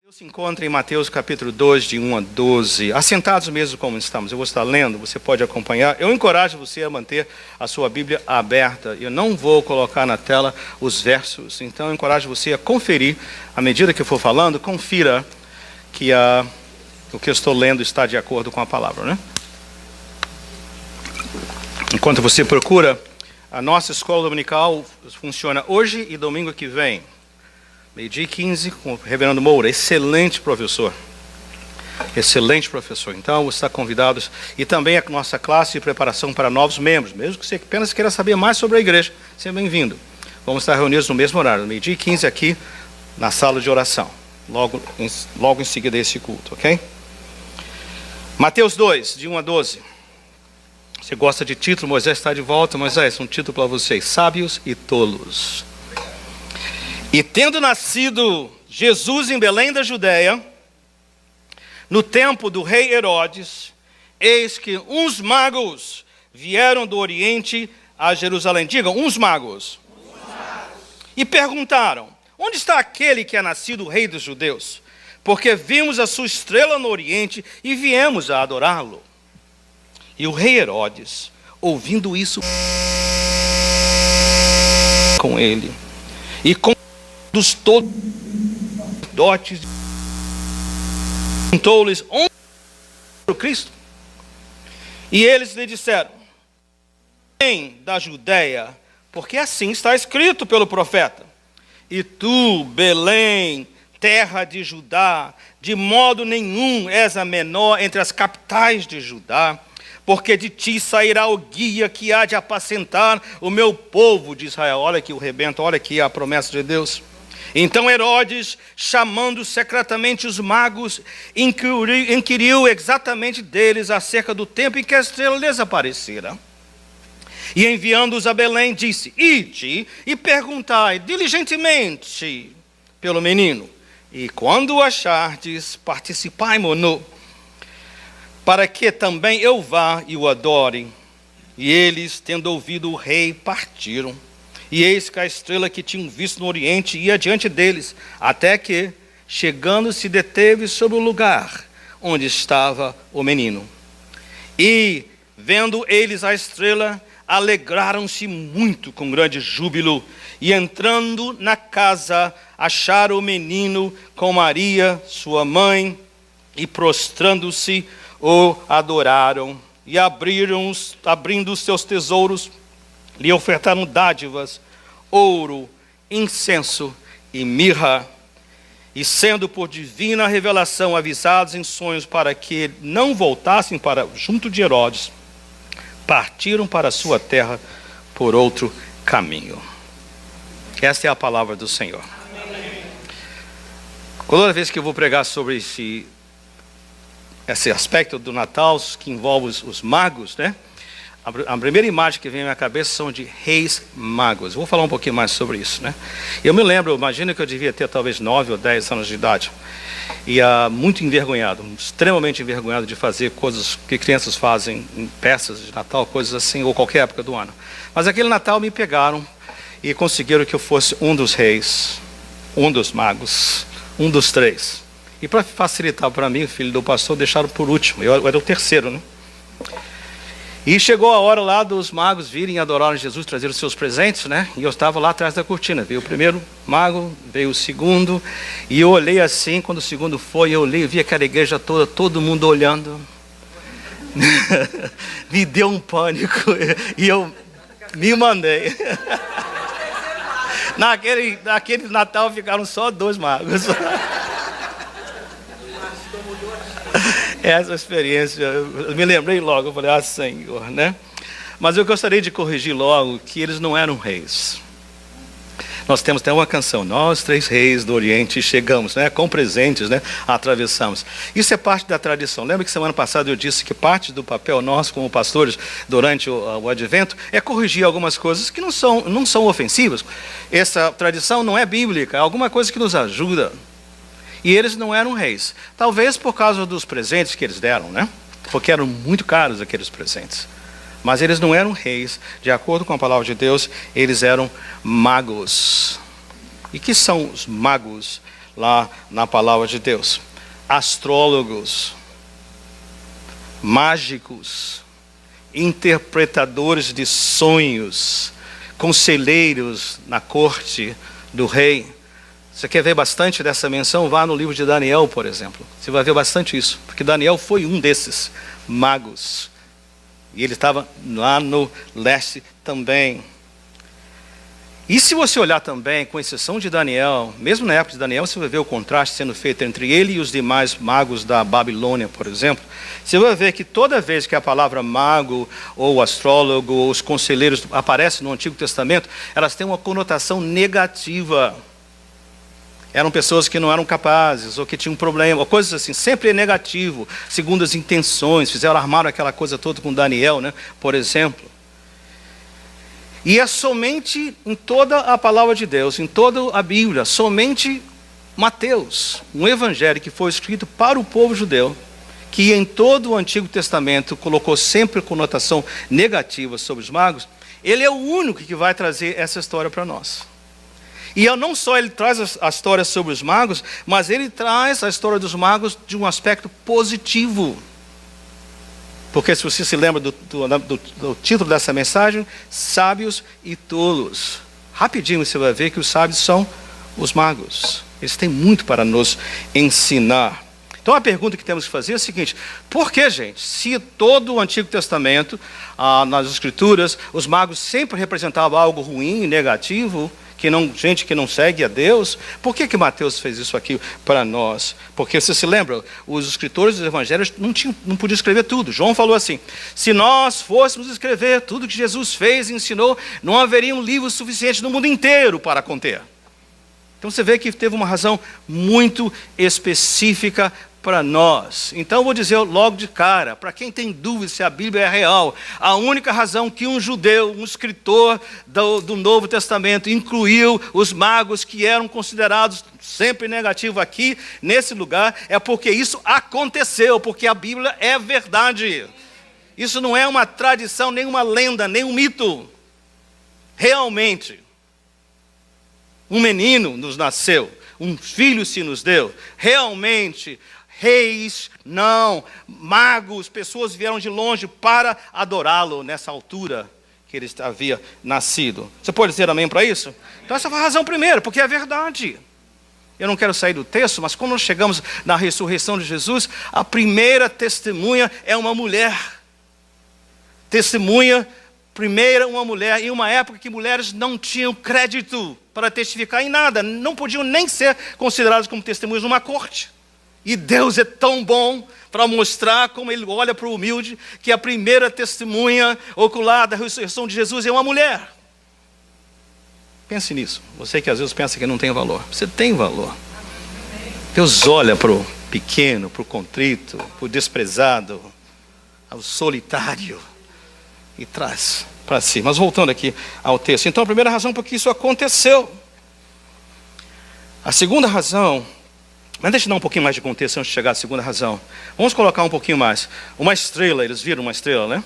Deus se encontra em Mateus capítulo 2, de 1 a 12. Assentados mesmo como estamos, eu vou estar lendo, você pode acompanhar. Eu encorajo você a manter a sua Bíblia aberta. Eu não vou colocar na tela os versos, então eu encorajo você a conferir. À medida que eu for falando, confira que o que eu estou lendo está de acordo com a palavra, né? Enquanto você procura, a nossa escola dominical funciona hoje e domingo que vem. Meio-dia e 15, com o reverendo Moura, excelente professor. Excelente professor. Então, você está convidado. E também a nossa classe de preparação para novos membros. Mesmo que você apenas queira saber mais sobre a igreja, seja bem-vindo. Vamos estar reunidos no mesmo horário, meio-dia e 15 aqui na sala de oração. Logo em seguida desse culto, ok? Mateus 2, de 1 a 12. Você gosta de título? Moisés está de volta. Moisés, um título para vocês. Sábios e tolos. E tendo nascido Jesus em Belém da Judéia, no tempo do rei Herodes, eis que uns magos vieram do Oriente a Jerusalém. Digam, uns magos. E perguntaram, onde está aquele que é nascido rei dos judeus? Porque vimos a sua estrela no Oriente e viemos a adorá-lo. E o rei Herodes, ouvindo isso, com ele, e com dos todos dotes, perguntou-lhes onde o Cristo. E eles lhe disseram, Belém da Judéia, porque assim está escrito pelo profeta. E tu, Belém, terra de Judá, de modo nenhum és a menor entre as capitais de Judá, porque de ti sairá o guia que há de apacentar o meu povo de Israel. Olha aqui o rebento, olha aqui a promessa de Deus. Então Herodes, chamando secretamente os magos, inquiriu exatamente deles acerca do tempo em que a estrela lhes aparecera. E enviando-os a Belém, disse, ide e perguntai diligentemente pelo menino. E quando o achardes, participai-mo-no, para que também eu vá e o adore. E eles, tendo ouvido o rei, partiram. E eis que a estrela que tinham visto no Oriente ia diante deles, até que, chegando, se deteve sobre o lugar onde estava o menino. E, vendo eles a estrela, alegraram-se muito com grande júbilo, e entrando na casa, acharam o menino com Maria, sua mãe, e prostrando-se, o adoraram. E abrindo os seus tesouros, lhe ofertaram dádivas, ouro, incenso e mirra. E sendo por divina revelação avisados em sonhos para que não voltassem para junto de Herodes, partiram para a sua terra por outro caminho. Esta é a palavra do Senhor. Toda vez que eu vou pregar sobre esse aspecto do Natal que envolve os magos, né? A primeira imagem que vem à minha cabeça são de reis magos. Vou falar um pouquinho mais sobre isso, né? Eu me lembro, imagino que eu devia ter talvez 9 ou 10 anos de idade. E muito envergonhado, extremamente envergonhado de fazer coisas que crianças fazem em peças de Natal, coisas assim, ou qualquer época do ano. Mas aquele Natal me pegaram e conseguiram que eu fosse um dos reis, um dos magos, um dos 3. E para facilitar para mim, o filho do pastor, deixaram por último. Eu era o terceiro, né? E chegou a hora lá dos magos virem adorar Jesus, trazer os seus presentes, né? E eu estava lá atrás da cortina. Veio o primeiro mago, veio o segundo. E eu olhei assim, quando o segundo foi, eu olhei, vi aquela igreja toda, todo mundo olhando. Me deu um pânico. E eu me mandei. Naquele Natal ficaram só 2 magos. Essa experiência, eu me lembrei logo, eu falei, Senhor, né? Mas eu gostaria de corrigir logo que eles não eram reis. Nós temos até uma canção, nós 3 reis do Oriente chegamos, né? Com presentes, né? Atravessamos. Isso é parte da tradição. Lembra que semana passada eu disse que parte do papel nosso como pastores durante o advento é corrigir algumas coisas que não são ofensivas. Essa tradição não é bíblica, é alguma coisa que nos ajuda. E eles não eram reis. Talvez por causa dos presentes que eles deram, né? Porque eram muito caros aqueles presentes. Mas eles não eram reis. De acordo com a palavra de Deus, eles eram magos. E que são os magos? lá na palavra de Deus. Astrólogos, mágicos, interpretadores de sonhos, conselheiros na corte do rei. Você quer ver bastante dessa menção? Vá no livro de Daniel, por exemplo. Você vai ver bastante isso, porque Daniel foi um desses magos. E ele estava lá no leste também. E se você olhar também, com exceção de Daniel, mesmo na época de Daniel, você vai ver o contraste sendo feito entre ele e os demais magos da Babilônia, por exemplo. Você vai ver que toda vez que a palavra mago, ou astrólogo, ou os conselheiros aparecem no Antigo Testamento, elas têm uma conotação negativa. Eram pessoas que não eram capazes, ou que tinham problema, ou coisas assim, sempre é negativo, segundo as intenções. Armaram aquela coisa toda com Daniel, né, por exemplo. E é somente em toda a palavra de Deus, em toda a Bíblia, somente Mateus, um evangelho que foi escrito para o povo judeu, que em todo o Antigo Testamento colocou sempre conotação negativa sobre os magos, ele é o único que vai trazer essa história para nós. E não só ele traz a história sobre os magos, mas ele traz a história dos magos de um aspecto positivo. Porque se você se lembra do título dessa mensagem, sábios e tolos. Rapidinho você vai ver que os sábios são os magos. Eles têm muito para nos ensinar. Então a pergunta que temos que fazer é a seguinte: por que, gente, se todo o Antigo Testamento, nas Escrituras, os magos sempre representavam algo ruim e negativo, gente que não segue a Deus, por que Mateus fez isso aqui para nós? Porque você se lembra, os escritores dos evangelhos não podiam escrever tudo. João falou assim: se nós fôssemos escrever tudo que Jesus fez e ensinou, não haveria um livro suficiente no mundo inteiro para conter. Então você vê que teve uma razão muito específica para nós. Então eu vou dizer logo de cara, para quem tem dúvida se a Bíblia é real, a única razão que um judeu, um escritor do Novo Testamento, incluiu os magos que eram considerados sempre negativos aqui, nesse lugar, é porque isso aconteceu, porque a Bíblia é verdade. Isso não é uma tradição, nem uma lenda, nem um mito. Realmente, um menino nos nasceu, um filho se nos deu. Realmente, reis, não, magos, pessoas vieram de longe para adorá-lo nessa altura que ele havia nascido. Você pode dizer amém para isso? Então essa foi a razão primeira, porque é verdade. Eu não quero sair do texto, mas quando nós chegamos na ressurreição de Jesus, a primeira testemunha é uma mulher. Testemunha primeira uma mulher, em uma época que mulheres não tinham crédito para testificar em nada, não podiam nem ser consideradas como testemunhas numa corte. E Deus é tão bom para mostrar como Ele olha para o humilde, que a primeira testemunha ocular da ressurreição de Jesus é uma mulher. Pense nisso. Você que às vezes pensa que não tem valor. Você tem valor. Deus olha para o pequeno, para o contrito, para o desprezado, ao solitário, e traz para si. Mas voltando aqui ao texto. Então a primeira razão por que isso aconteceu. A segunda razão, mas deixa eu dar um pouquinho mais de contexto antes de chegar à segunda razão. Vamos colocar um pouquinho mais. Uma estrela, eles viram uma estrela, né?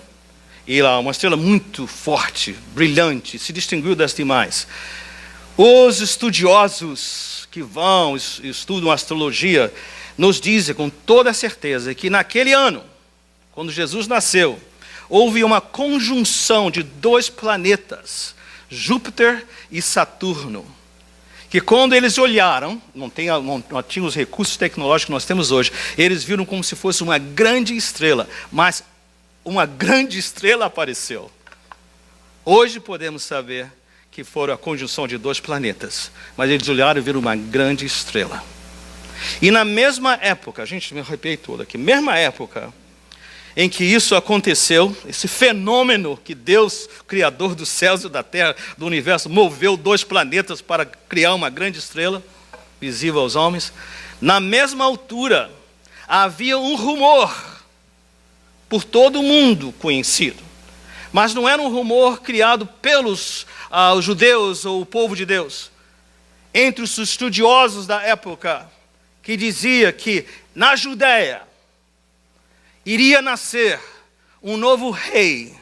E lá, uma estrela muito forte, brilhante, se distinguiu das demais. Os estudiosos que vão, estudam astrologia, nos dizem com toda certeza que naquele ano, quando Jesus nasceu, houve uma conjunção de dois planetas, Júpiter e Saturno, que quando eles olharam, não tinham os recursos tecnológicos que nós temos hoje, eles viram como se fosse uma grande estrela, mas uma grande estrela apareceu. Hoje podemos saber que foram a conjunção de dois planetas, mas eles olharam e viram uma grande estrela. E na mesma época, gente, me arrepiei todo aqui, mesma época em que isso aconteceu, esse fenômeno que Deus, Criador dos céus e da terra, do universo, moveu dois planetas para criar uma grande estrela, visível aos homens, na mesma altura havia um rumor, por todo o mundo conhecido, mas não era um rumor criado pelos os judeus ou o povo de Deus, entre os estudiosos da época, que dizia que na Judéia iria nascer um novo rei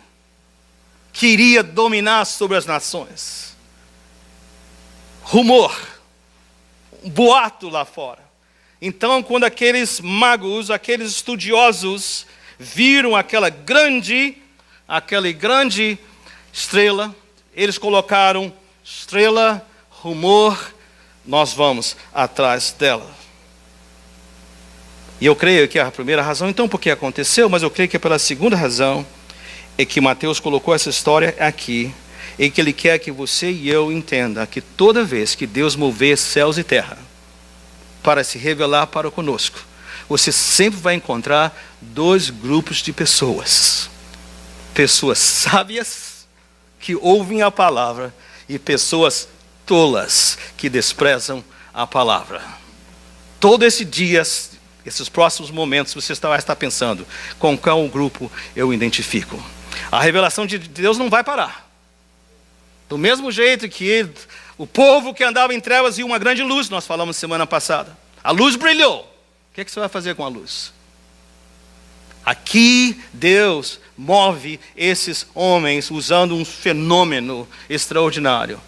que iria dominar sobre as nações. Rumor. boato lá fora. Então, quando aqueles magos, aqueles estudiosos, viram aquela grande estrela, eles colocaram estrela, rumor, nós vamos atrás dela. E eu creio que a primeira razão, então, porque aconteceu, mas eu creio que pela segunda razão, é que Mateus colocou essa história aqui, e que ele quer que você e eu entenda que toda vez que Deus mover céus e terra para se revelar para conosco, você sempre vai encontrar dois grupos de pessoas. Pessoas sábias que ouvem a palavra e pessoas tolas que desprezam a palavra. Todo esse dia, esses próximos momentos, você vai estar pensando, com qual grupo eu identifico? A revelação de Deus não vai parar. Do mesmo jeito que o povo que andava em trevas viu uma grande luz, nós falamos semana passada. A luz brilhou. O que você vai fazer com a luz? Aqui Deus move esses homens usando um fenômeno extraordinário.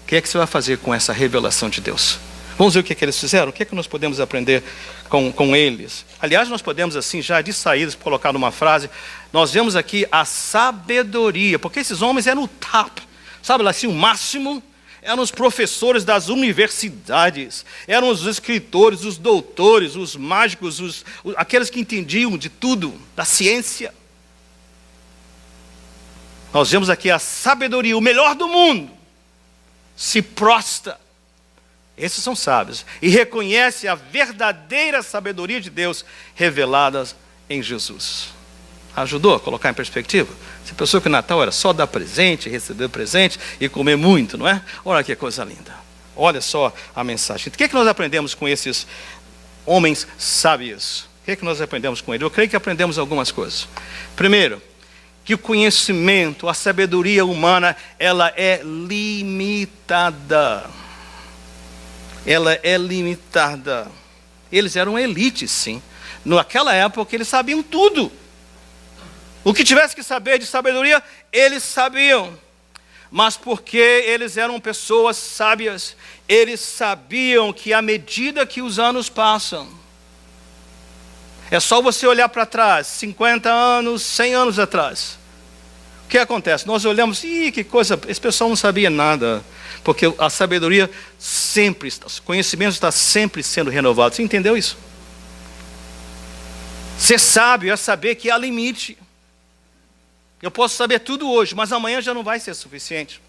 O que você vai fazer com essa revelação de Deus? Vamos ver o que eles fizeram? O que nós podemos aprender com eles? Aliás, nós podemos assim, já de saída, colocar numa frase, nós vemos aqui a sabedoria, porque esses homens eram o top, sabe assim, o máximo, eram os professores das universidades, eram os escritores, os doutores, os mágicos, aqueles que entendiam de tudo, da ciência. Nós vemos aqui a sabedoria, o melhor do mundo, se prostra. Esses são sábios e reconhecem a verdadeira sabedoria de Deus revelada em Jesus. Ajudou a colocar em perspectiva? Você pensou que o Natal era só dar presente, receber presente e comer muito, não é? Olha que coisa linda. Olha só a mensagem. O que nós aprendemos com esses homens sábios? O que nós aprendemos com eles? Eu creio que aprendemos algumas coisas. Primeiro, que o conhecimento, a sabedoria humana, ela é limitada. Ela é limitada. Eles eram elite, sim. Naquela época eles sabiam tudo. O que tivesse que saber de sabedoria, eles sabiam. Mas porque eles eram pessoas sábias, eles sabiam que à medida que os anos passam, é só você olhar para trás, 50 anos, 100 anos atrás. O que acontece? Nós olhamos, que coisa, esse pessoal não sabia nada. Porque a sabedoria sempre, o conhecimento está sempre sendo renovado. Você entendeu isso? Ser sábio é saber que há limite. Eu posso saber tudo hoje, mas amanhã já não vai ser suficiente.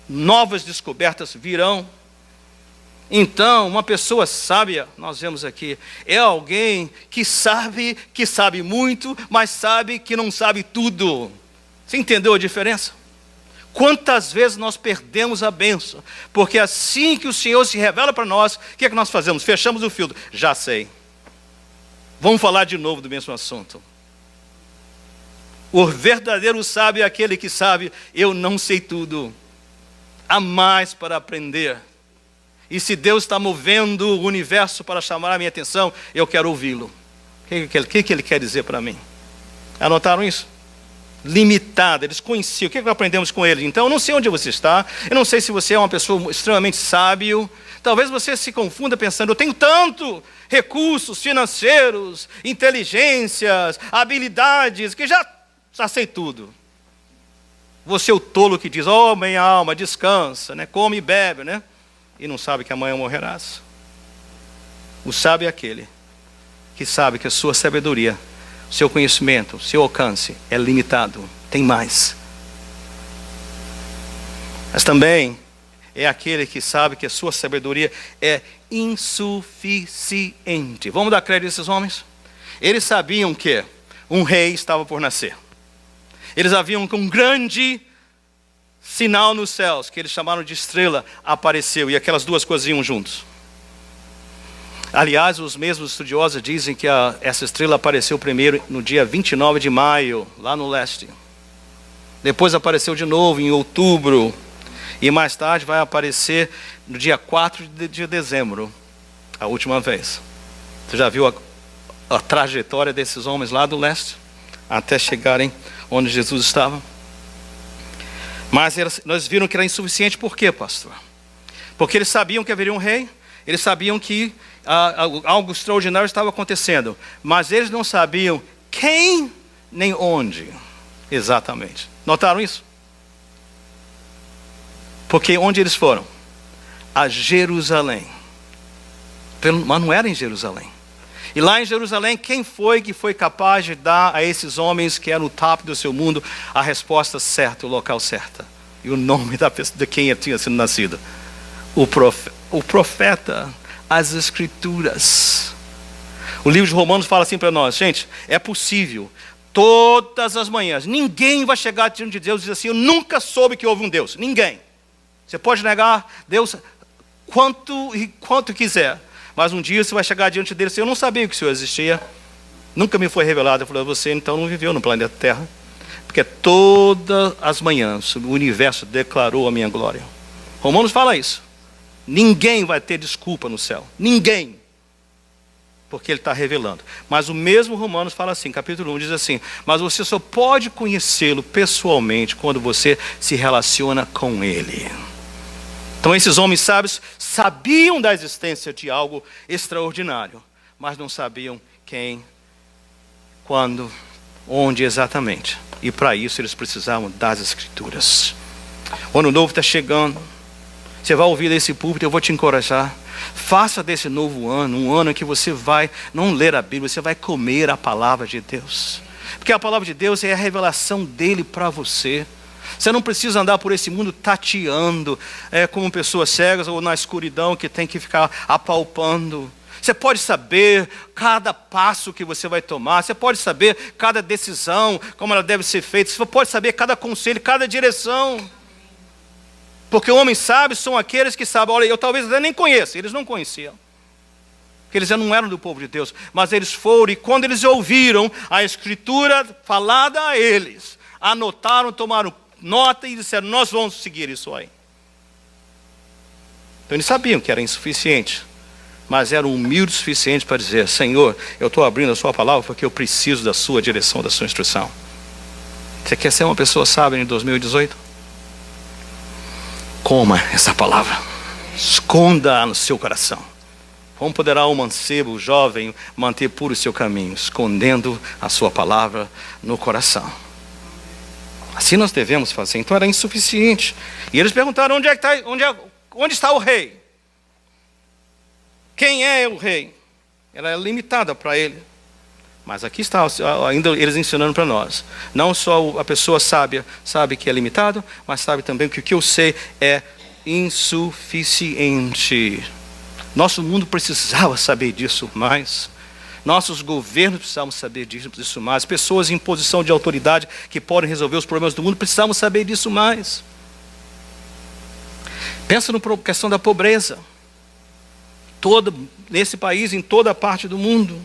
Novas descobertas virão. Então, uma pessoa sábia, nós vemos aqui, é alguém que sabe muito, mas sabe que não sabe tudo. Você entendeu a diferença? Quantas vezes nós perdemos a bênção? Porque assim que o Senhor se revela para nós, o que é que nós fazemos? Fechamos o filtro. Já sei. Vamos falar de novo do mesmo assunto. O verdadeiro sábio é aquele que sabe, eu não sei tudo. Há mais para aprender. E se Deus está movendo o universo para chamar a minha atenção, eu quero ouvi-lo. O que ele quer dizer para mim? Anotaram isso? Limitada, eles conheciam. O que aprendemos com eles? Então, eu não sei onde você está, eu não sei se você é uma pessoa extremamente sábio. Talvez você se confunda pensando, eu tenho tanto recursos financeiros, inteligências, habilidades, que já sei tudo. Você é o tolo que diz, minha alma, descansa, né? Come e bebe, né? E não sabe que amanhã morrerás. O sábio é aquele que sabe que a sua sabedoria, seu conhecimento, seu alcance é limitado, tem mais. Mas também é aquele que sabe que a sua sabedoria é insuficiente. Vamos dar crédito a esses homens? Eles sabiam que um rei estava por nascer. Eles haviam que um grande sinal nos céus, que eles chamaram de estrela, apareceu. E aquelas duas coisas iam juntos. Aliás, os mesmos estudiosos dizem que essa estrela apareceu primeiro no dia 29 de maio, lá no leste. Depois apareceu de novo em outubro. E mais tarde vai aparecer no dia 4 de dezembro, a última vez. Você já viu a trajetória desses homens lá do leste? Até chegarem onde Jesus estava. Mas nós viram que era insuficiente. Por quê, pastor? Porque eles sabiam que haveria um rei, eles sabiam que algo extraordinário estava acontecendo, mas eles não sabiam quem nem onde exatamente. Notaram isso? Porque onde eles foram? A Jerusalém. Mas não era em Jerusalém. E lá em Jerusalém, quem foi que foi capaz de dar a esses homens que eram o top do seu mundo a resposta certa, o local certo? E o nome da pessoa, de quem tinha sido nascido? O profeta, as Escrituras. O livro de Romanos fala assim para nós: gente, é possível, todas as manhãs, ninguém vai chegar diante de Deus e dizer assim: eu nunca soube que houve um Deus. Ninguém. Você pode negar Deus quanto quiser, mas um dia você vai chegar diante dele e dizer: eu não sabia que o Senhor existia, nunca me foi revelado. Eu falei: você então não viveu no planeta Terra, porque todas as manhãs o universo declarou a minha glória. Romanos fala isso. Ninguém vai ter desculpa no céu, ninguém, porque ele está revelando. Mas o mesmo Romanos fala assim, capítulo 1 diz assim: mas você só pode conhecê-lo pessoalmente quando você se relaciona com ele. Então esses homens sábios sabiam da existência de algo extraordinário, mas não sabiam quem, quando, onde exatamente. E para isso eles precisavam das Escrituras. O ano novo está chegando. Você vai ouvir desse púlpito, eu vou te encorajar. Faça desse novo ano um ano em que você vai não ler a Bíblia, você vai comer a palavra de Deus. Porque a palavra de Deus é a revelação dele para você. Você não precisa andar por esse mundo tateando, como pessoas cegas ou na escuridão que tem que ficar apalpando. Você pode saber cada passo que você vai tomar, você pode saber cada decisão, como ela deve ser feita, você pode saber cada conselho, cada direção. Porque homens sábios são aqueles que sabem. Olha, eu talvez até nem conheça, eles não conheciam. Porque eles já não eram do povo de Deus, mas eles foram, e quando eles ouviram a Escritura falada a eles, anotaram, tomaram nota e disseram: nós vamos seguir isso aí. Então eles sabiam que era insuficiente, mas eram humildes o suficiente para dizer: Senhor, eu estou abrindo a sua palavra porque eu preciso da sua direção, da sua instrução. Você quer ser uma pessoa sábia em 2018? Coma essa palavra, esconda-a no seu coração. Como poderá um mancebo, o jovem, manter puro o seu caminho? Escondendo a sua palavra no coração. Assim nós devemos fazer. Então era insuficiente. E eles perguntaram: onde está o rei? Quem é o rei? Ela é limitada para ele. Mas aqui está ainda eles ensinando para nós. Não só a pessoa sábia sabe que é limitado, mas sabe também que o que eu sei é insuficiente. Nosso mundo precisava saber disso mais. Nossos governos precisavam saber disso mais. Pessoas em posição de autoridade que podem resolver os problemas do mundo precisavam saber disso mais. Pensa na questão da pobreza. Nesse país, em toda a parte do mundo.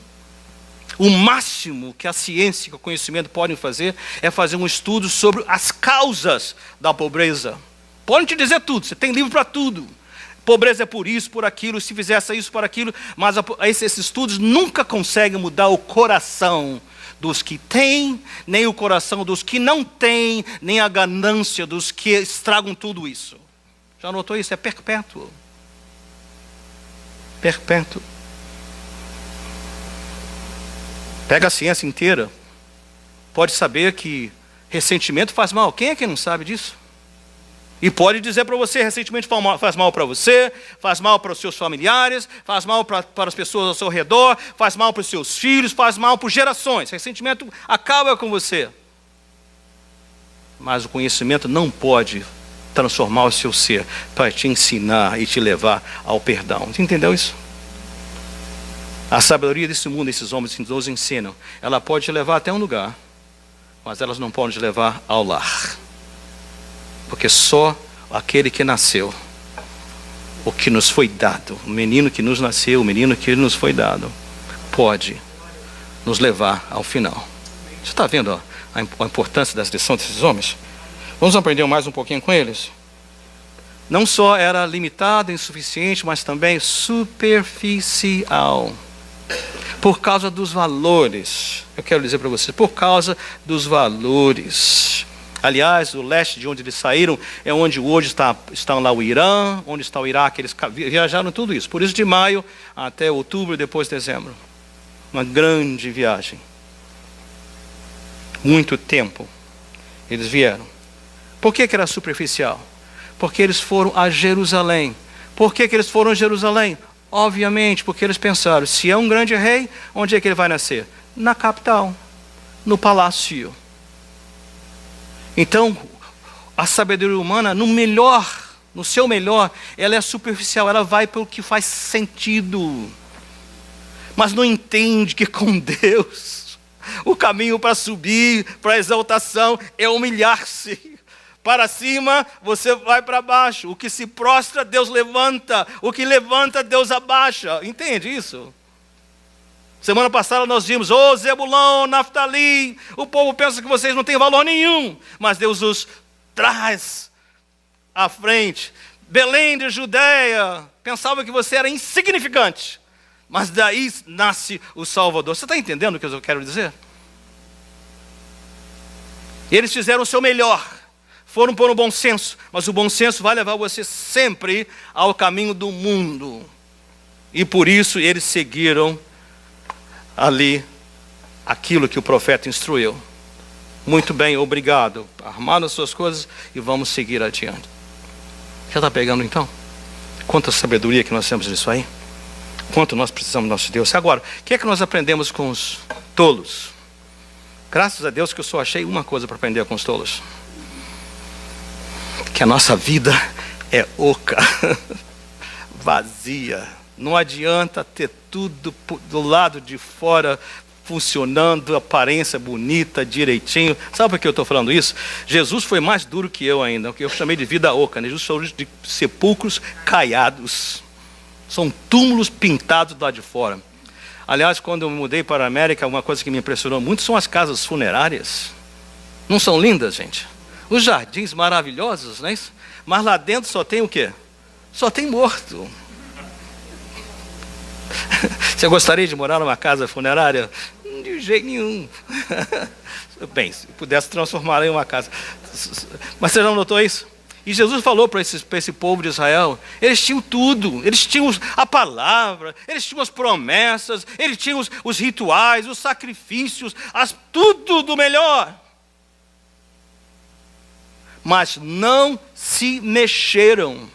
O máximo que a ciência e o conhecimento podem fazer é fazer um estudo sobre as causas da pobreza. Podem te dizer tudo, você tem livro para tudo. Pobreza é por isso, por aquilo, se fizesse isso, por aquilo. Mas esses estudos nunca conseguem mudar o coração dos que têm, nem o coração dos que não têm, nem a ganância dos que estragam tudo isso. Já notou isso? É perpétuo. Perpétuo. Pega a ciência inteira, pode saber que ressentimento faz mal. Quem é que não sabe disso? E pode dizer para você: ressentimento faz mal para você, faz mal para os seus familiares, faz mal para as pessoas ao seu redor, faz mal para os seus filhos, faz mal por gerações. Ressentimento acaba com você. Mas o conhecimento não pode transformar o seu ser para te ensinar e te levar ao perdão. Você entendeu isso? A sabedoria desse mundo, esses homens que nos ensinam, ela pode te levar até um lugar, mas elas não podem te levar ao lar. Porque só aquele que nasceu, o que nos foi dado, o menino que nos nasceu, o menino que nos foi dado, pode nos levar ao final. Você está vendo a importância da lição desses homens? Vamos aprender mais um pouquinho com eles. Não só era limitado, insuficiente, mas também superficial. Por causa dos valores. Eu quero dizer para vocês, por causa dos valores. Aliás, o leste de onde eles saíram é onde hoje está lá o Irã, onde está o Iraque. Eles viajaram tudo isso. Por isso, de maio até outubro, depois dezembro. Uma grande viagem. Muito tempo eles vieram. Por que era superficial? Porque eles foram a Jerusalém. Por que eles foram a Jerusalém? Obviamente, porque eles pensaram, se é um grande rei, onde é que ele vai nascer? Na capital, no palácio. Então, a sabedoria humana, no seu melhor, ela é superficial, ela vai pelo que faz sentido. Mas não entende que com Deus, o caminho para subir, para a exaltação, é humilhar-se. Para cima, você vai para baixo. O que se prostra, Deus levanta. O que levanta, Deus abaixa. Entende isso? Semana passada nós vimos, Zebulão, Naftali, o povo pensa que vocês não têm valor nenhum, mas Deus os traz à frente. Belém de Judeia, pensava que você era insignificante, mas daí nasce o Salvador. Você está entendendo o que eu quero dizer? Eles fizeram o seu melhor, foram por um bom senso, mas o bom senso vai levar você sempre ao caminho do mundo. E por isso eles seguiram ali aquilo que o profeta instruiu. Muito bem, obrigado. Armaram as suas coisas e vamos seguir adiante. Já está pegando então? Quanta sabedoria que nós temos nisso aí. Quanto nós precisamos do nosso Deus. Agora, o que é que nós aprendemos com os tolos? Graças a Deus que eu só achei uma coisa para aprender com os tolos. Que a nossa vida é oca, vazia. Não adianta ter tudo do lado de fora funcionando, aparência bonita, direitinho. Sabe por que eu estou falando isso? Jesus foi mais duro que eu ainda, o que eu chamei de vida oca. Né? Jesus falou de sepulcros caiados. São túmulos pintados do lado de fora. Aliás, quando eu mudei para a América, uma coisa que me impressionou muito são as casas funerárias. Não são lindas, gente? Os jardins maravilhosos, não é isso? Mas lá dentro só tem o quê? Só tem morto. Você gostaria de morar numa casa funerária? De jeito nenhum. Bem, se pudesse transformar em uma casa. Mas você não notou isso? E Jesus falou para esse povo de Israel, eles tinham tudo, eles tinham a palavra, eles tinham as promessas, eles tinham os rituais, os sacrifícios, tudo do melhor. Mas não se mexeram.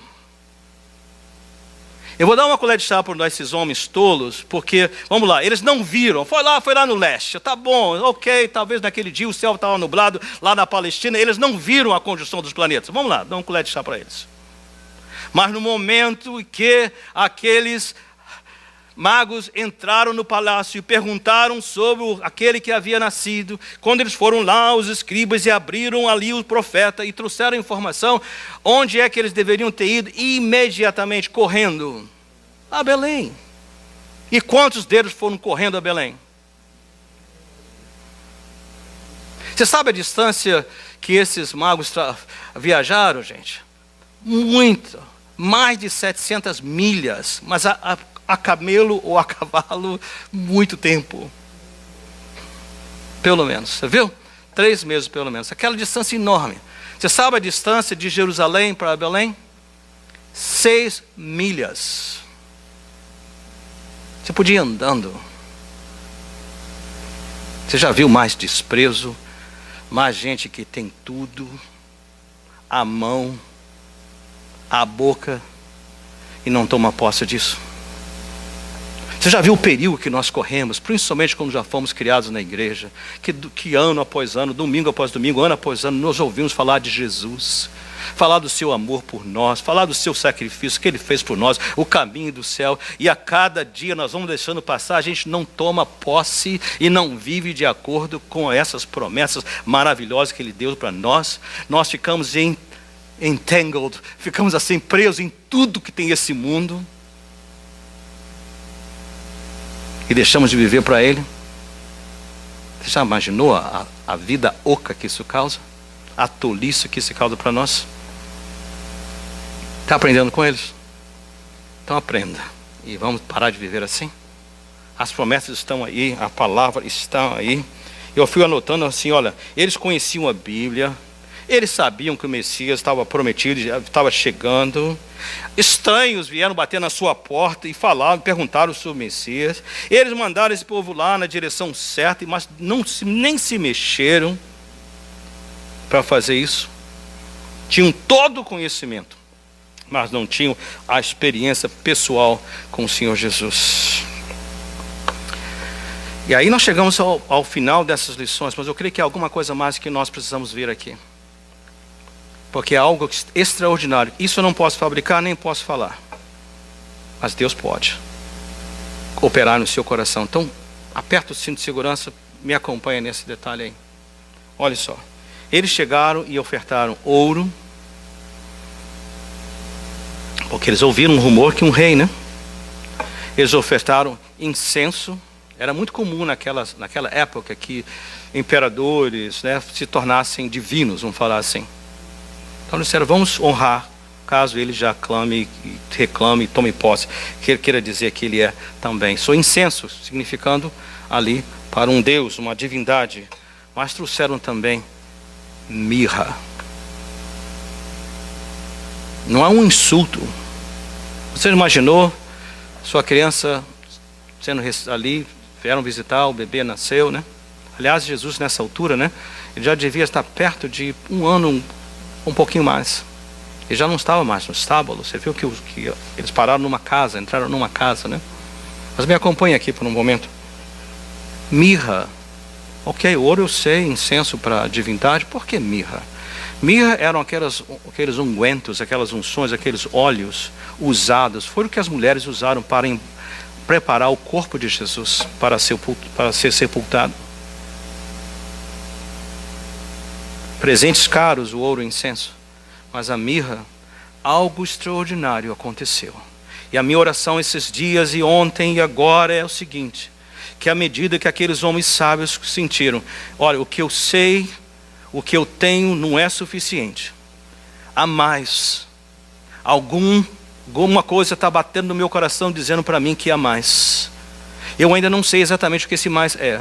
Eu vou dar uma colher de chá para esses homens tolos, porque, vamos lá, eles não viram, foi lá no leste, tá bom, ok, talvez naquele dia o céu estava nublado, lá na Palestina, eles não viram a conjunção dos planetas, vamos lá, dá uma colher de chá para eles. Mas no momento que aqueles magos entraram no palácio e perguntaram sobre aquele que havia nascido, quando eles foram lá, os escribas, e abriram ali o profeta e trouxeram informação, onde é que eles deveriam ter ido imediatamente, correndo? A Belém. E quantos deles foram correndo a Belém? Você sabe a distância que esses magos viajaram, gente? Muito, mais de 700 milhas, mas a camelo ou a cavalo, muito tempo. Pelo menos, você viu? 3 meses pelo menos, aquela distância enorme. Você sabe a distância de Jerusalém para Belém? 6 milhas. Você podia ir andando. Você já viu mais desprezo, mais gente que tem tudo, a mão, a boca, e não toma posse disso? Você já viu o perigo que nós corremos, principalmente quando já fomos criados na igreja, que ano após ano, domingo após domingo, ano após ano, nós ouvimos falar de Jesus, falar do seu amor por nós, falar do seu sacrifício que ele fez por nós, o caminho do céu, e a cada dia nós vamos deixando passar, a gente não toma posse e não vive de acordo com essas promessas maravilhosas que ele deu para nós. Nós ficamos entangled, ficamos assim presos em tudo que tem esse mundo, e deixamos de viver para ele. Você já imaginou a vida oca que isso causa? A tolice que isso causa para nós? Está aprendendo com eles? Então aprenda. E vamos parar de viver assim? As promessas estão aí, a palavra está aí. Eu fui anotando assim, olha, eles conheciam a Bíblia, Eles sabiam que o Messias estava prometido, já estava chegando. Estranhos vieram bater na sua porta e falaram, perguntaram sobre o Messias. Eles mandaram esse povo lá na direção certa, mas nem se mexeram para fazer isso. Tinham todo o conhecimento, mas não tinham a experiência pessoal com o Senhor Jesus. E aí nós chegamos ao final dessas lições, mas eu creio que há alguma coisa mais que nós precisamos ver aqui. Porque é algo extraordinário. Isso eu não posso fabricar, nem posso falar. Mas Deus pode operar no seu coração. Então, aperta o cinto de segurança, me acompanha nesse detalhe aí. Olha só. Eles chegaram e ofertaram ouro, porque eles ouviram um rumor que um rei, né? Eles ofertaram incenso. Era muito comum naquela época que imperadores, né, se tornassem divinos, vamos falar assim. Então eles disseram, vamos honrar, caso ele já clame, reclame, tome posse, que ele queira dizer que ele é também. Sou incenso, significando ali para um Deus, uma divindade. Mas trouxeram também mirra. Não é um insulto. Você imaginou sua criança sendo ali, vieram visitar, o bebê nasceu, né? Aliás, Jesus nessa altura, né? Ele já devia estar perto de um ano, um pouquinho mais. Ele já não estava mais no estábulo. Você viu que eles pararam numa casa, entraram numa casa, né? Mas me acompanhe aqui por um momento. Mirra. Ok, ouro eu sei, incenso para divindade. Por que mirra? Mirra eram aqueles ungüentos, aquelas unções, aqueles óleos usados. Foram o que as mulheres usaram para preparar o corpo de Jesus para ser sepultado. Presentes caros, o ouro e o incenso. Mas a mirra, algo extraordinário aconteceu. E a minha oração esses dias e ontem e agora é o seguinte: que à medida que aqueles homens sábios sentiram, olha, o que eu sei, o que eu tenho não é suficiente. Há mais. Alguma coisa está batendo no meu coração dizendo para mim que há mais. Eu ainda não sei exatamente o que esse mais é,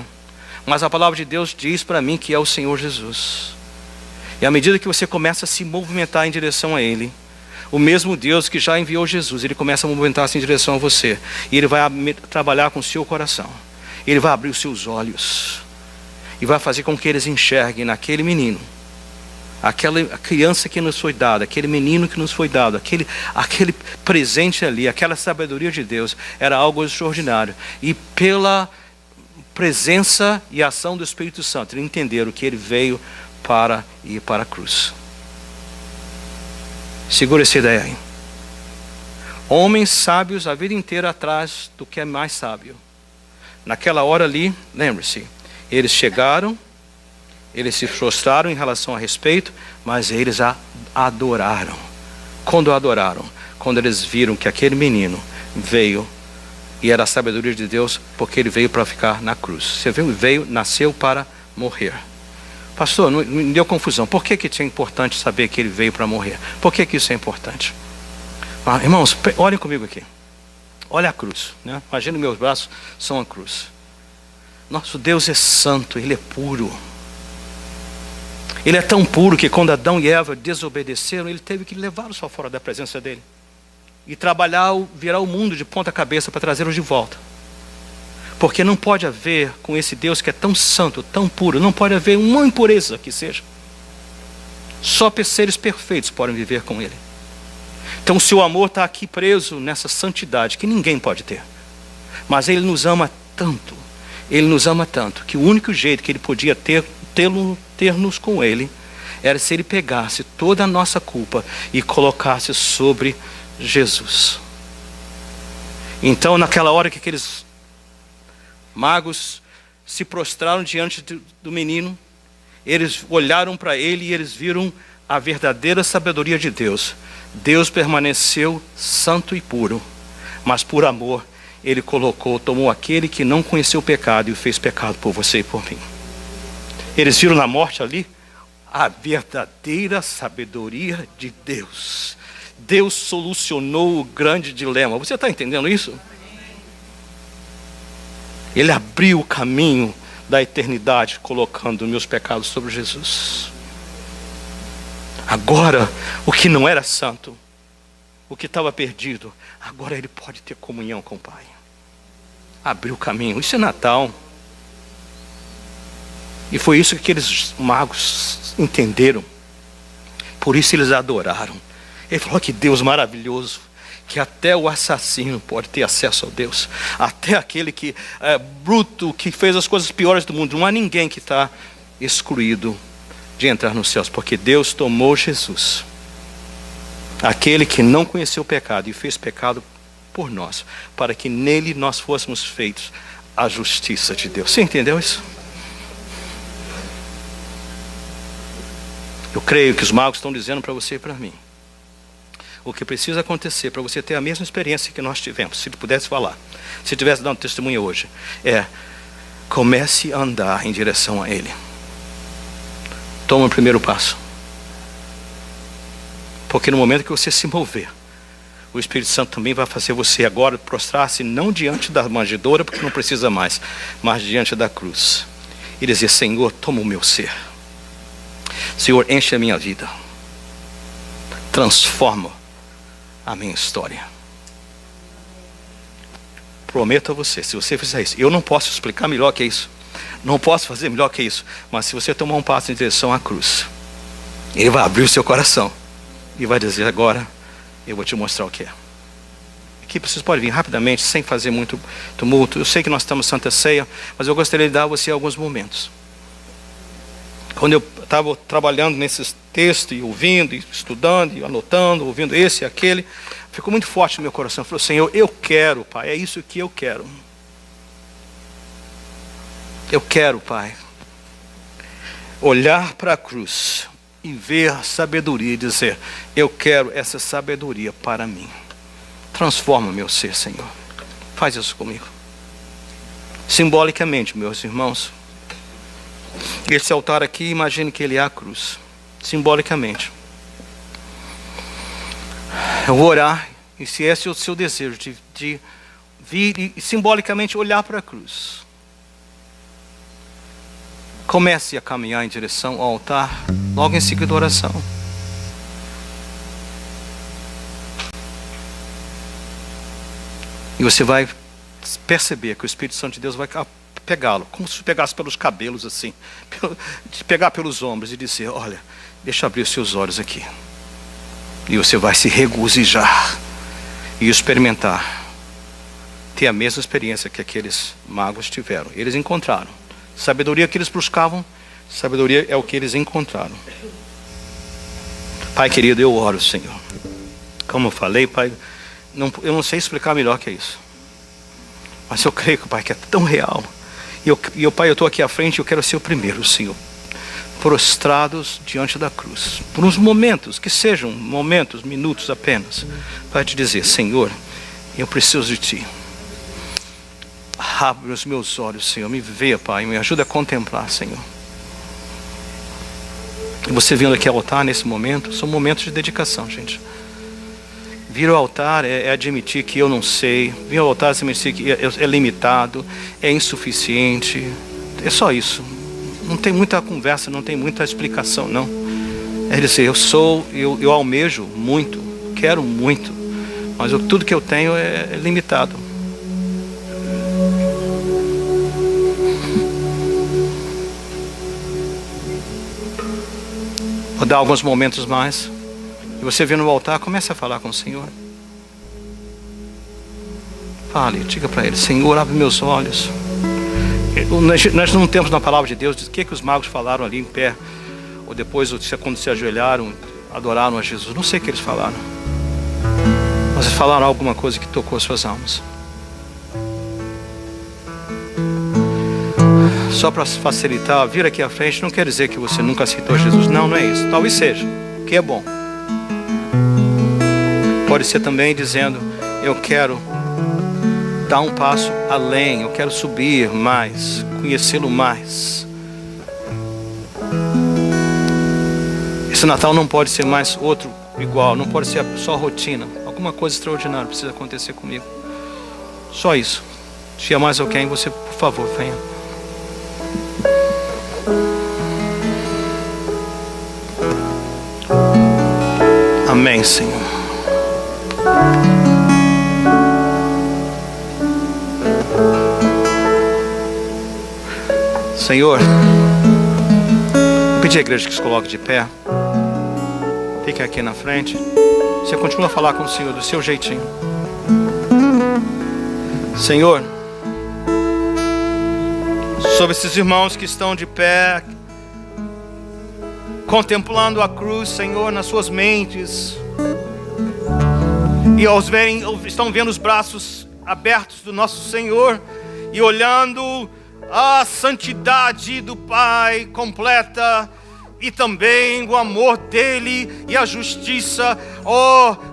mas a palavra de Deus diz para mim que é o Senhor Jesus. E à medida que você começa a se movimentar em direção a Ele, o mesmo Deus que já enviou Jesus, Ele começa a movimentar-se em direção a você. E Ele vai trabalhar com o seu coração. Ele vai abrir os seus olhos. E vai fazer com que eles enxerguem naquele menino, aquela criança que nos foi dada, aquele menino que nos foi dado, aquele presente ali, aquela sabedoria de Deus, era algo extraordinário. E pela presença e ação do Espírito Santo, eles entenderam que Ele veio para ir para a cruz. Segura essa ideia aí. Homens sábios a vida inteira atrás do que é mais sábio. Naquela hora ali, lembre-se, eles chegaram, eles se frustraram em relação a respeito, mas eles a adoraram. Quando adoraram? Quando eles viram que aquele menino veio, e era a sabedoria de Deus, porque ele veio para ficar na cruz. Você viu? Nasceu para morrer. Pastor, não deu confusão. Por que é importante saber que ele veio para morrer? Por que isso é importante? Irmãos, olhem comigo aqui. Olha a cruz, né? Imagina, meus braços são a cruz. Nosso Deus é santo, Ele é puro. Ele é tão puro que quando Adão e Eva desobedeceram, Ele teve que levá-los para fora da presença dEle. E virar o mundo de ponta cabeça para trazê-los de volta. Porque não pode haver com esse Deus que é tão santo, tão puro, não pode haver uma impureza que seja. Só seres perfeitos podem viver com Ele. Então o seu amor está aqui preso nessa santidade que ninguém pode ter. Mas Ele nos ama tanto, Ele nos ama tanto, que o único jeito que Ele podia ter-nos com Ele era se Ele pegasse toda a nossa culpa e colocasse sobre Jesus. Então naquela hora que aqueles magos se prostraram diante do menino, eles olharam para ele e eles viram a verdadeira sabedoria de Deus. Deus permaneceu santo e puro, mas por amor Ele tomou aquele que não conheceu o pecado e o fez pecado por você e por mim. Eles viram na morte ali a verdadeira sabedoria de Deus. Deus solucionou o grande dilema. Você está entendendo isso? Ele abriu o caminho da eternidade, colocando meus pecados sobre Jesus. Agora, o que não era santo, o que estava perdido, agora ele pode ter comunhão com o Pai. Abriu o caminho. Isso é Natal. E foi isso que aqueles magos entenderam. Por isso eles adoraram. Ele falou: que Deus maravilhoso, que até o assassino pode ter acesso a Deus. Até aquele que é bruto, que fez as coisas piores do mundo. Não há ninguém que está excluído de entrar nos céus, porque Deus tomou Jesus, aquele que não conheceu o pecado, e fez pecado por nós, para que nele nós fôssemos feitos a justiça de Deus. Você entendeu isso? Eu creio que os magos estão dizendo para você e para mim o que precisa acontecer para você ter a mesma experiência que nós tivemos. Se pudesse falar, se tivesse dado testemunho hoje, comece a andar em direção a Ele. Toma o primeiro passo, porque no momento que você se mover, o Espírito Santo também vai fazer você agora prostrar-se não diante da manjedoura, porque não precisa mais, mas diante da cruz, e dizer: Senhor, toma o meu ser. Senhor, enche a minha vida, transforma a minha história. Prometo a você, se você fizer isso, eu não posso explicar melhor que isso, não posso fazer melhor que isso, mas se você tomar um passo em direção à cruz, Ele vai abrir o seu coração e vai dizer: agora eu vou te mostrar o que é. Aqui vocês podem vir rapidamente, sem fazer muito tumulto. Eu sei que nós estamos Santa Ceia, mas eu gostaria de dar a você alguns momentos. Quando eu estava trabalhando nesses textos, e ouvindo, e estudando, e anotando, ouvindo esse e aquele, ficou muito forte no meu coração. Eu falei: Senhor, eu quero, Pai, é isso que eu quero. Eu quero, Pai, olhar para a cruz e ver a sabedoria e dizer: eu quero essa sabedoria para mim. Transforma meu ser, Senhor. Faz isso comigo. Simbolicamente, meus irmãos, esse altar aqui, imagine que ele é a cruz. Simbolicamente. Eu vou orar, e se esse é o seu desejo de vir e simbolicamente olhar para a cruz, comece a caminhar em direção ao altar, logo em seguida a oração. E você vai perceber que o Espírito Santo de Deus vai pegá-lo, como se pegasse pelos cabelos assim, de pegar pelos ombros e dizer: olha, deixa eu abrir os seus olhos aqui. E você vai se regozijar e experimentar, ter a mesma experiência que aqueles magos tiveram. Eles encontraram sabedoria que eles buscavam, sabedoria é o que eles encontraram. Pai querido, eu oro, Senhor. Como eu falei, Pai, eu não sei explicar melhor que isso, mas eu creio, Pai, que é tão real. E Pai, eu estou aqui à frente e eu quero ser o primeiro, Senhor, prostrados diante da cruz, por uns momentos, que sejam momentos, minutos apenas, para te dizer: Senhor, eu preciso de Ti. Abre os meus olhos, Senhor, me vê, Pai, me ajuda a contemplar, Senhor. E você vindo aqui ao altar nesse momento, são momentos de dedicação, gente. Vir ao altar é admitir que eu não sei. Vir ao altar é admitir que é limitado, é insuficiente. É só isso. Não tem muita conversa, não tem muita explicação, não. É dizer: eu almejo muito, quero muito, mas tudo que eu tenho é limitado. Vou dar alguns momentos mais. E você vem no altar, comece a falar com o Senhor. Fale, diga para Ele: Senhor, abre meus olhos. Nós não temos na palavra de Deus o que os magos falaram ali em pé, ou depois quando se ajoelharam, adoraram a Jesus. Não sei o que eles falaram, mas eles falaram alguma coisa que tocou suas almas. Só para facilitar, vir aqui à frente não quer dizer que você nunca aceitou Jesus. Não, não é isso. Talvez seja, que é bom. Pode ser também dizendo: eu quero dar um passo além, eu quero subir mais, conhecê-lo mais. Esse Natal não pode ser mais outro igual, não pode ser só rotina. Alguma coisa extraordinária precisa acontecer comigo. Só isso. Se há mais alguém, você, por favor, venha. Amém, Senhor. Senhor, vou pedir à igreja que se coloque de pé. Fique aqui na frente. Você continua a falar com o Senhor do seu jeitinho. Senhor, sobre esses irmãos que estão de pé, contemplando a cruz, Senhor, nas suas mentes, e aos verem, estão vendo os braços abertos do nosso Senhor e olhando a santidade do Pai completa, e também o amor dele e a justiça,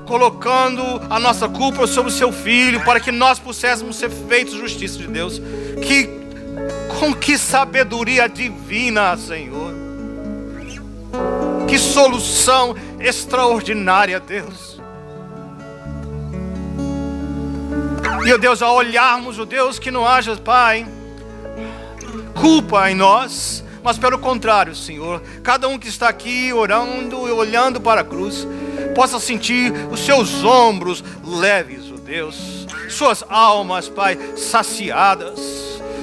colocando a nossa culpa sobre o seu Filho, para que nós pudéssemos ser feitos justiça de Deus. Com que sabedoria divina, Senhor! Que solução extraordinária, Deus! E, ó Deus, ao olharmos, ó Deus, que não haja, Pai, culpa em nós, mas pelo contrário, Senhor, cada um que está aqui orando e olhando para a cruz, possa sentir os seus ombros leves, ó Deus, suas almas, Pai, saciadas,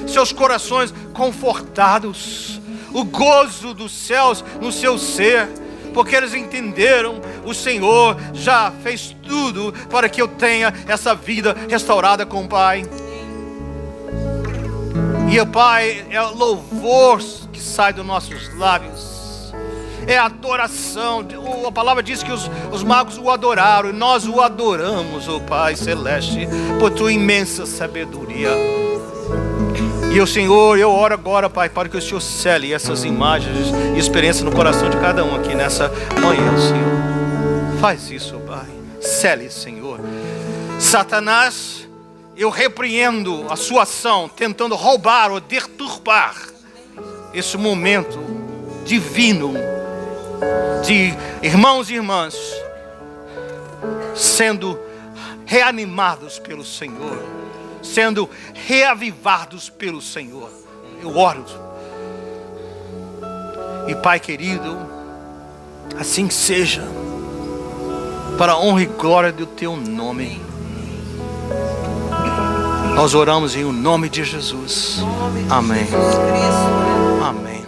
seus corações confortados, o gozo dos céus no seu ser, porque eles entenderam, o Senhor já fez tudo para que eu tenha essa vida restaurada com o Pai. E, Pai, é louvor que sai dos nossos lábios, é adoração. A palavra diz que os magos o adoraram, e nós o adoramos, ó Pai Celeste, por tua imensa sabedoria. E o Senhor, eu oro agora, Pai, para que o Senhor cele essas imagens e experiências no coração de cada um aqui nessa manhã, Senhor. Faz isso, Pai. Cele, Senhor. Satanás, eu repreendo a sua ação, tentando roubar ou deturpar esse momento divino de irmãos e irmãs sendo reanimados pelo Senhor, sendo reavivados pelo Senhor. Eu oro. E, Pai querido, assim seja, para a honra e glória do teu nome. Nós oramos em o nome de Jesus. Amém. Amém.